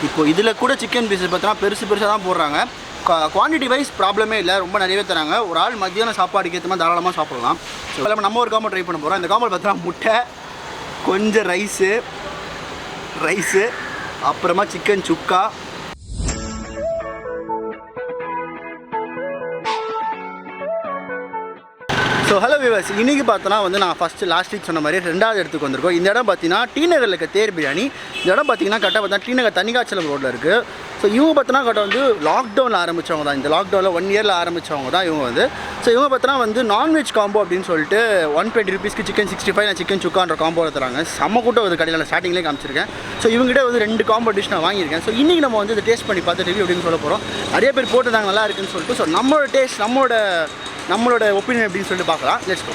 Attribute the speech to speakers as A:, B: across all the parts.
A: இப்போ இதில் கூட சிக்கன் பீஸஸ் பார்த்தீங்கன்னா பெருசாக தான் போடுறாங்க. குவான்டிட்டி வைஸ் ப்ராப்ளமே இல்லை, ரொம்ப நிறையவே தராங்க. ஒரு ஆள் மத்தியான சாப்பாடுக்கு ஏற்ற மாதிரி தாராளமாக சாப்பிடலாம். ஸோ அதில் நம்ம ஒரு காம்போ ட்ரை பண்ண போகிறோம். இந்த காம்போ பார்த்தீங்கன்னா முட்டை, கொஞ்சம் ரைஸு, அப்புறமா சிக்கன் சுக்கா. ஸோ ஹலோ வியூவர்ஸ், இன்றைக்கி பார்த்தோன்னா வந்து நான் லாஸ்ட் வீக் சொன்ன மாதிரி 2வது இடத்துக்கு வந்திருக்கோம். இந்த இடம் பார்த்தீங்கன்னா TNagarல இருக்க தேர் பிரியாணி. இந்த இடம் பார்த்தீங்கன்னா கரெக்டாக பார்த்தா TNagar தனிகாச்சலம் ரோட்டில் இருக்குது. ஸோ இவங்க பார்த்தோன்னா கரெக்டாக வந்து லாக்டவுனில் ஆரம்பித்தவங்க தான். இந்த லாக்டவுனில் 1 இயரில் ஆரம்பித்தவங்க தான் இவங்க வந்து. ஸோ இவங்க பார்த்தோன்னா வந்து நான்வெஜ் காம்போ அப்படின்னு சொல்லிட்டு 120 rupeesக்கு சிக்கன் 65 நான் சிக்கன் சுக்கான்ற காம்போவில் தராங்க. செம்ம கூட்டம் ஒரு கடையில் ஸ்டார்டிங்லேயே காமிச்சிருக்கேன். ஸோ இவங்ககிட்ட வந்து 2 காம்போ டிஷ் நான் வாங்கியிருக்கேன். ஸோ இன்றைக்கி நம்ம வந்து இதை டேஸ்ட் பண்ணி பார்த்து ரிவ்யூ அப்படின்னு சொல்ல போகிறோம். நிறைய பேர் போட்டுருந்தாங்க நல்லா இருக்குன்னு சொல்லிட்டு. ஸோ நம்மளோட டேஸ்ட் நம்மளோட ஒப்பீனியன் அப்படின்னு சொல்லிட்டு பார்க்கலாம். Let's go.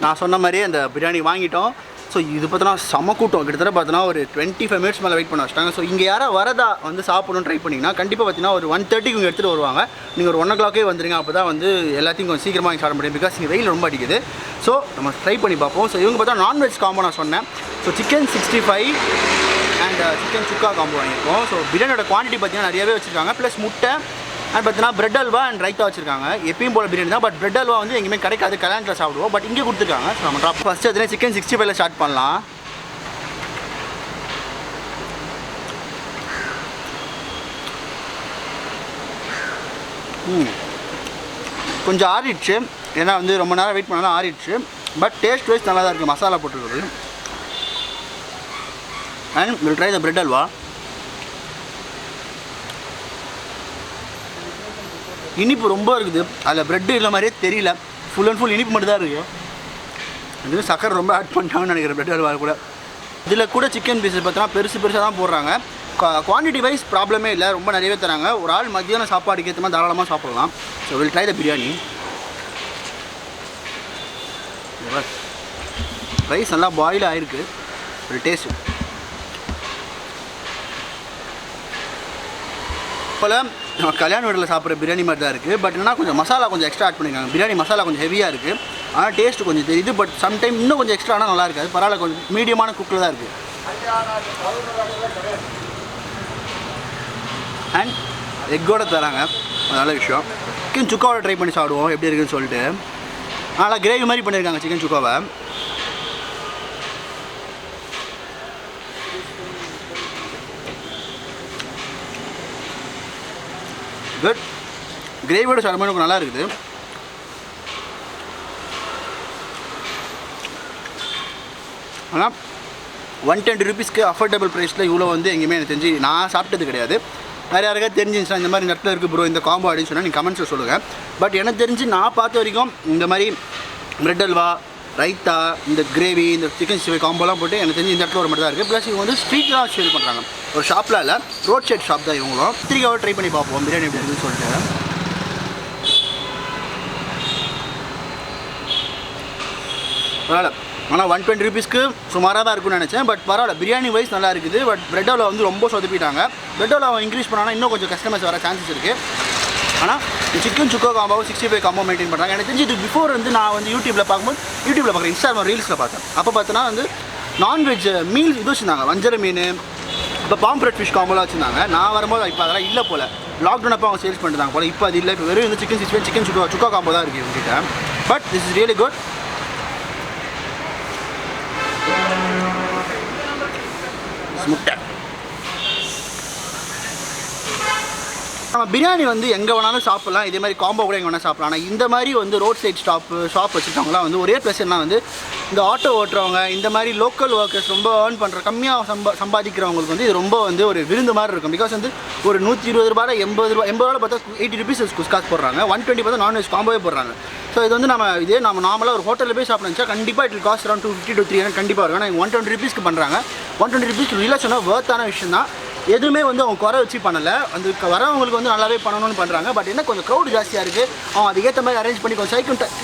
A: நான் சொன்ன மாதிரியே அந்த பிரியாணி வாங்கிட்டோம். ஸோ இது பார்த்தோன்னா செம கூட்டம். கிட்டத்தட்ட பார்த்தோன்னா ஒரு 25 minutes மேலே வெயிட் பண்ண வச்சிட்டாங்க. ஸோ இங்கே யாராவது வரதா வந்து சாப்பிடணும்னு ட்ரை பண்ணிங்கன்னா கண்டிப்பாக பார்த்தீங்கன்னா ஒரு 1:30க்கு இவங்க எடுத்துகிட்டு வருவாங்க. நீங்கள் ஒரு 1 o'clock வந்துருங்க. அப்போ தான் வந்து எல்லாத்தையும் கொஞ்சம் சீக்கிரமாக வாங்கி சாப்பிட முடியும். பிகாஸ் இங்கே வெயில் ரொம்ப அடிக்குது. ஸோ நம்ம ட்ரை பண்ணி பார்ப்போம். ஸோ இவங்க பார்த்தா நான்வெஜ் காம்போ நான் சொன்னேன். So chicken 65 and chicken sukka combo வாங்கியிருக்கோம். ஸோ பிரியாணியோட குவான்டிட்டி பார்த்தீங்கன்னா நிறையவே வச்சுருக்காங்க. ப்ளஸ் முட்டை அண்ட் பார்த்தீங்கன்னா பிரெட் அல்வா அண்ட் ரைத்தா வச்சிருக்காங்க. எப்பயும் போல பிரியாணி தான். பட் பிரெட் அல்வா வந்து எங்கேயுமே கிடைக்காது, கல்யாணத்தில் சாப்பிடுவோம். பட் இங்கே கொடுத்துருக்காங்க. ஸோ நம்ம ஃபஸ்ட்டு எதுனா சிக்கன் 65ல ஸ்டார்ட் பண்ணலாம். கொஞ்சம் ஆறிடுச்சு, ஏன்னா வந்து ரொம்ப நேரம் வெயிட் பண்ணாலும் ஆறிடுச்சு. பட் டேஸ்ட் வைஸ் நல்லா தான் இருக்குது, மசாலா போட்டுருக்குது. And will try the bread halwa. இனிப்பு ரொம்ப இருக்குது. அதில் ப்ரெட்டு இல்லை மாதிரியே தெரியல. ஃபுல் அண்ட் ஃபுல் இனிப்பு மட்டும் தான் இருக்குது. இது சக்கரை ரொம்ப ஆட் பண்ணிட்டாங்கன்னு நினைக்கிறேன் பிரெட் அல்வா கூட. இதில் கூட சிக்கன் பீஸஸ் பார்த்தோன்னா பெருசாக தான் போடுறாங்க. குவான்டிட்டி வைஸ் ப்ராப்ளமே இல்லை, ரொம்ப நிறையவே தராங்க. ஒரு ஆள் மத்தியான சாப்பாடுக்கு ஏற்ற மாதிரி தாராளமாக சாப்பிடலாம். So will try the biryani. Rice நல்லா பாயில் ஆகிருக்கு. ஒரு டேஸ்ட் போல் நம்ம கல்யாண வீட்டில் சாப்பிட்ற பிரியாணி மாதிரி தான் இருக்குது. பட் என்னன்னா கொஞ்சம் மசாலா கொஞ்சம் எக்ஸ்ட்ரா ஆட் பண்ணியிருக்காங்க. பிரியாணி மசாலா கொஞ்சம் ஹெவியாக இருக்குது. ஆனால் டேஸ்ட்டு கொஞ்சம் தெரியுது. பட் சம்டைம் இன்னும் கொஞ்சம் எக்ஸ்ட்ரா ஆனால் நல்லா இருக்காது. பரவாயில்ல, கொஞ்சம் மீடியமான குக்கில் தான் இருக்குது. அண்ட் எக்கோட தராங்க, நல்ல விஷயம். சிக்கன் சுக்காவோட ட்ரை பண்ணி சாப்பிடுவோம் எப்படி இருக்குதுன்னு சொல்லிட்டு. நல்லா கிரேவி மாதிரி பண்ணியிருக்காங்க சிக்கன் சுக்காவை. குட். கிரேவியோட சாப்பிடும்போது நல்லா இருக்குது. ஆனால் 110 rupeesக்கு அஃபோர்டபுள் ப்ரைஸில் இவ்வளோ வந்து எங்கேயுமே எனக்கு தெரிஞ்சு நான் சாப்பிட்டது கிடையாது. வேறு யாருக்காவது தெரிஞ்சிருந்துச்சுன்னா இந்த மாதிரி நெட்டில் இருக்குது ப்ரோ இந்த காம்போ அப்படின்னு சொன்னால் நீங்கள் கமெண்ட்ஸில் சொல்லுங்கள். பட் எனக்கு தெரிஞ்சு நான் பார்த்த வரைக்கும் இந்த மாதிரி பிரெட் அல்வா, ரைத்தா, இந்த கிரேவி, இந்த சிக்கன் 65 காம்போலாம் போட்டு எனக்கு தெரிஞ்சு இந்த இடத்துல ஒரு மட்டும் தான் இருக்குது. ப்ளஸ் இவங்க வந்து ஸ்ட்ரீட்லாம் சேல் பண்ணுறாங்க. ஒரு ஷாப்பில் இல்லை, ரோட் சைட் ஷாப் தான் இவங்களும். கத்திரிக்காவை ட்ரை பண்ணி பார்ப்போம் பிரியாணி எப்படி இருக்குன்னு சொல்லிட்டு. பரவாயில்ல, ஆனால் 120 rupeesக்கு சுமாராக தான் இருக்குன்னு நினச்சேன். பட் பரவாயில்ல, பிரியாணி வைஸ் நல்லா இருக்குது. பட் பிரெட் அல்வா வந்து ரொம்ப சொதப்பிட்டாங்க. பிரெட் அல்வா இன்க்ரீஸ் பண்ணால் இன்னும் கொஞ்சம் கஸ்டமர்ஸ் வர சான்சஸ் இருக்குது. ஆனால் chicken sukka combo 65 combo maintain பண்ணுறாங்க. எனக்கு தெரிஞ்சு இது பிஃபோர் வந்து நான் வந்து யூடியூப்பில் பார்க்குறேன், இன்ஸ்டாகிராம் ரீல்ஸில் பார்த்தேன். அப்போ பார்த்தோன்னா வந்து நான்வெஜ் மீல்ஸ் இது வச்சுருந்தாங்க. வஞ்சர மீன், இப்போ பாம்ப்ரெட் ஃபிஷ் காம்போலாம் வச்சுருந்தாங்க. நான் வரும்போது இப்போ அதெல்லாம் இல்லை போல். லாக்டவுன் அப்போ அவங்க சேல்ஸ் பண்ணிட்டாங்க போல். இப்போ அது இல்லை. இப்போ வெறும் வந்து சிக்கன் 65 சிக்கன் சுக்கா காம்போ தான் இருக்குது இவங்ககிட்ட. But this is really good. முட்டை நம்ம பிரியாணி வந்து எங்கே வேணாலும் சாப்பிட்லாம். இதே மாதிரி காம்போ கூட எங்கே வேணால் சாப்பிட்லாம். ஆனால் இந்த மாதிரி வந்து ரோட் சைட் ஷாப் வச்சுருக்கவங்களாம் வந்து ஒரே ப்ளஸ் என்ன வந்து இந்த ஆட்டோ ஓட்டுறவங்க இந்த மாதிரி லோக்கல் ஒர்க்கர்ஸ் ரொம்ப ஏர்ன் பண்ணுற கம்மியாக சம்பாதிக்கிறவங்களுக்கு வந்து இது ரொம்ப வந்து ஒரு விருந்து மாதிரி இருக்கும். பிகாஸ் வந்து ஒரு 120 ரூபாயில் 80 ரூபாயில் பார்த்தா 80 rupees குஸ்காஸ் போடுறாங்க, 120 பார்த்தா நான்வெஜ் காம்போவே போடுறாங்க. ஸோ இது வந்து நம்ம நார்மலாக ஒரு ஹோட்டலில் போய் சாப்பிடுச்சா கண்டிப்பாக இட் காஸ்ட் அரௌண்ட் 250 to 300 கண்டிப்பாக இருக்கும். ஆனால் 120 rupeesக்கு பண்ணுறாங்க. 120 rupees ரிலாக்ஸ் சொன்னால் வர்த்தான விஷயம் தான். எதுவுமே வந்து அவங்க குறை வச்சு பண்ணலை, வந்து வரவங்களுக்கு வந்து நல்லாவே பண்ணணும்னு பண்ணுறாங்க. பட் என்ன கொஞ்சம் க்ரௌட் ஜாஸ்தியாக இருக்குது, அவங்க அதுக்கேற்ற மாதிரி அரேஞ்ச் பண்ணி கொஞ்சம்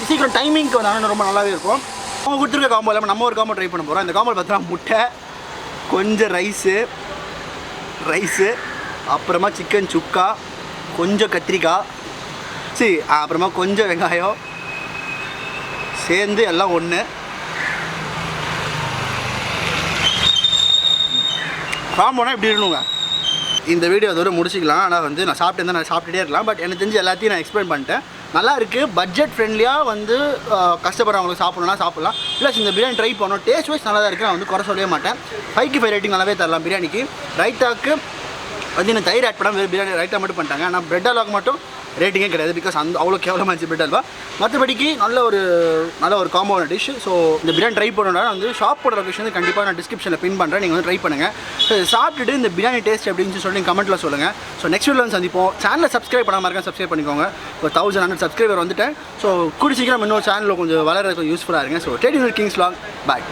A: சீக்கிரம் டைமிங்க்கு வந்தாலும் ரொம்ப நல்லாவே இருக்கும். அவங்க கொடுத்துருக்க காம்போ இல்லாமல் நம்ம ஒரு காம்போ ட்ரை பண்ண போகிறோம். இந்த காம்போ பார்த்தீங்கன்னா முட்டை, கொஞ்சம் ரைஸு, அப்புறமா சிக்கன் சுக்கா, கொஞ்சம் கத்திரிக்காய், அப்புறமா கொஞ்சம் வெங்காயம் சேர்ந்து எல்லாம் ஒன்று. காம்போனா இப்படி இருக்கணுங்க. இந்த வீடியோ அதோட முடிச்சிக்கலாம். ஆனால் வந்து நான் சாப்பிட்டுட்டே இருக்கலாம். பட் எனக்கு தெரிஞ்சு எல்லாத்தையும் நான் எக்ஸ்பிளைன் பண்ணிட்டேன். நல்லா இருக்குது, பட்ஜெட் ஃப்ரெண்ட்லியாக வந்து கஷ்டப்படுறவங்களுக்கு சாப்பிட்ணுன்னா சாப்பிட்லாம். ப்ளஸ் இந்த பிரியாணி ட்ரை பண்ணோம், டேஸ்ட் வைஸ் நல்லா தான் இருக்குது. நான் வந்து குறை சொல்லவே மாட்டேன். 5க்கு 5 ரேட்டிங் நல்லாவே தரலாம் பிரியாணிக்கு. ரைத்தாக்கு வந்து இந்த தயிர் ஆட் பண்ணால் பிரியாணி ரைட்டாக மட்டும் பண்ணிட்டாங்க. ஆனால் பிரெட் அல்வாக்கு மட்டும் ரேட்டிங்கே கிடையாது. பிகாஸ் அவ்வளோ கேவலமாக இருந்துச்சு பிரெட் அல்வா. மற்றபடிக்கு நல்ல ஒரு காம்போன டிஷ். ஸோ இந்த பிரியாணி ட்ரை பண்ணணும்னா வந்து ஷாப்போட லொகேஷன் வந்து கண்டிப்பாக நான் டிஸ்கிரிப்ஷனில் பின் பண்ணுறேன், நீங்கள் வந்து ட்ரை பண்ணுங்கள். ஸோ சாப்பிட்டுட்டு இந்த பிரியாணி டேஸ்ட் அப்படின்னு சொல்லி கமெண்ட்டில் சொல்லுங்கள். ஸோ நெக்ஸ்ட் வீடியோவில் வந்து சந்திப்போம். சேனலை சப்ஸ்கிரைப் பண்ணாமல் இருக்கேன், சப்ஸ்கிரைப் பண்ணிக்கோங்க. ஒரு 1100 சப்ஸ்கிரைபர் வந்துட்டேன். ஸோ கூடி சீக்கிரம் இன்னொரு சேனலில் கொஞ்சம் வளர யூஸ்ஃபுல்லாக இருங்க. ஸோ டேட் கிங்ஸ் வ்ளாக் பாய்.